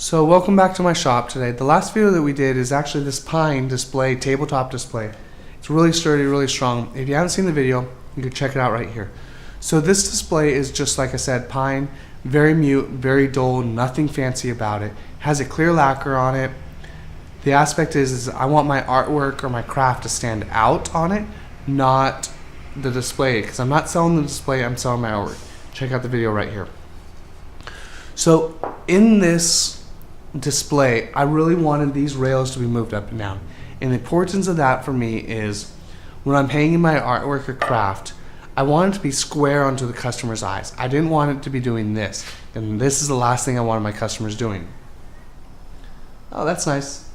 So welcome back to my shop today. The last video that we did is actually this pine display, tabletop display. It's really sturdy, really strong. If you haven't seen the video, you can check it out right here. So this display is just like I said, pine, very mute, very dull, nothing fancy about it. Has a clear lacquer on it. The aspect is I want my artwork or my craft to stand out on it, not the display, because I'm not selling the display, I'm selling my artwork. Check out the video right here. So in this display, I really wanted these rails to be moved up and down. And the importance of that for me is when I'm hanging my artwork or craft, I want it to be square onto the customer's eyes. I didn't want it to be doing this. And this is the last thing I wanted my customers doing. Oh, that's nice.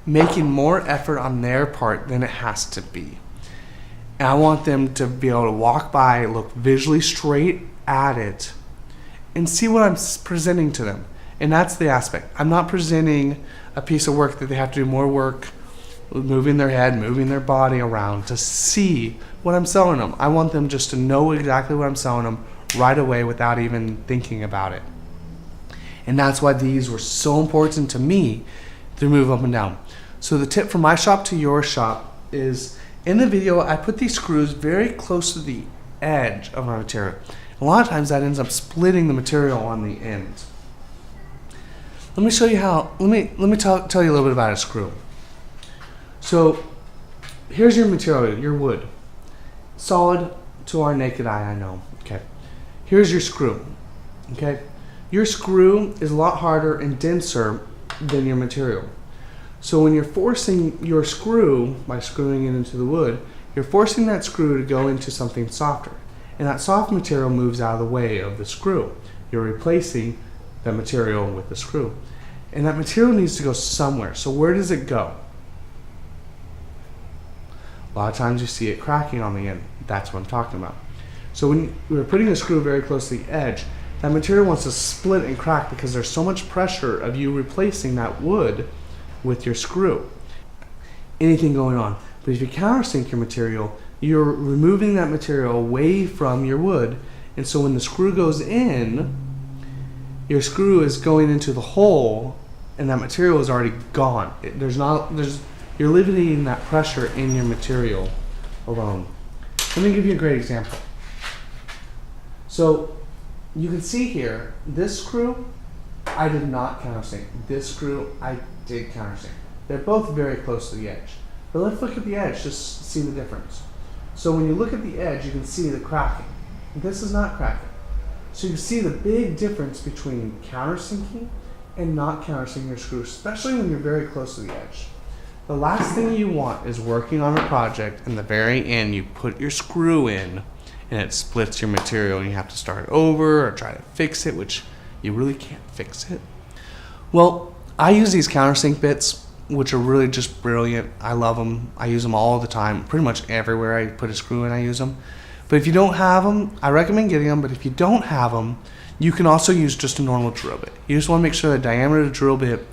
Making more effort on their part than it has to be. And I want them to be able to walk by, look visually straight at it, and see what I'm presenting to them. And that's the aspect. I'm not presenting a piece of work that they have to do more work moving their head, moving their body around to see what I'm selling them. I want them just to know exactly what I'm selling them right away without even thinking about it. And that's why these were so important to me to move up and down. So the tip from my shop to your shop is, in the video, I put these screws very close to the edge of my material. A lot of times that ends up splitting the material on the end. Let me show you how, let me tell you a little bit about a screw. So here's your material, your wood. Solid to our naked eye, I know. Okay. Here's your screw. Okay. Your screw is a lot harder and denser than your material. So when you're forcing your screw, by screwing it into the wood, you're forcing that screw to go into something softer. And that soft material moves out of the way of the screw. You're replacing that material with the screw. And that material needs to go somewhere. So where does it go? A lot of times you see it cracking on the end. That's what I'm talking about. So when we're putting a screw very close to the edge, that material wants to split and crack because there's so much pressure of you replacing that wood with your screw. Anything going on. But if you countersink your material, you're removing that material away from your wood, and so when the screw goes in, your screw is going into the hole and that material is already gone. You're eliminating that pressure in your material alone. Let me give you a great example. So you can see here, this screw I did not countersink. This screw I did countersink. They're both very close to the edge. But let's look at the edge just to see the difference. So when you look at the edge, you can see the cracking. This is not cracking. So you can see the big difference between countersinking and not countersinking your screw, especially when you're very close to the edge. The last thing you want is working on a project, and the very end you put your screw in and it splits your material and you have to start over or try to fix it, which you really can't fix it. Well, I use these countersink bits, which are really just brilliant. I love them. I use them all the time. Pretty much everywhere I put a screw in, I use them. But if you don't have them, I recommend getting them. But if you don't have them, you can also use just a normal drill bit. You just want to make sure the diameter of the drill bit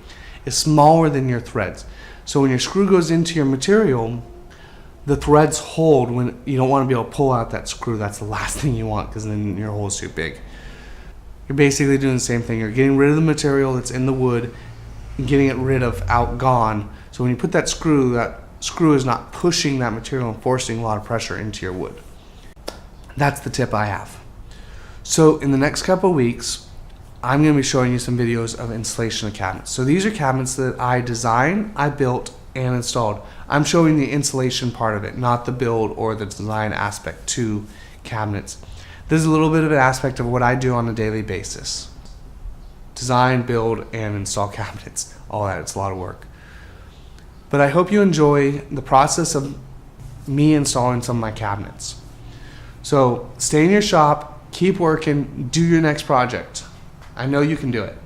is smaller than your threads. So when your screw goes into your material, the threads hold. When you don't want to be able to pull out that screw, that's the last thing you want, because then your hole is too big. You're basically doing the same thing. You're getting rid of the material that's in the wood, getting it rid of gone. So when you put that screw is not pushing that material and forcing a lot of pressure into your wood. That's the tip I have. So in the next couple of weeks, I'm going to be showing you some videos of installation of cabinets. So these are cabinets that I designed, I built, and installed. I'm showing the installation part of it, not the build or the design aspect to cabinets. This is a little bit of an aspect of what I do on a daily basis. Design, build, and install cabinets. All that, it's a lot of work. But I hope you enjoy the process of me installing some of my cabinets. So stay in your shop, keep working, do your next project. I know you can do it.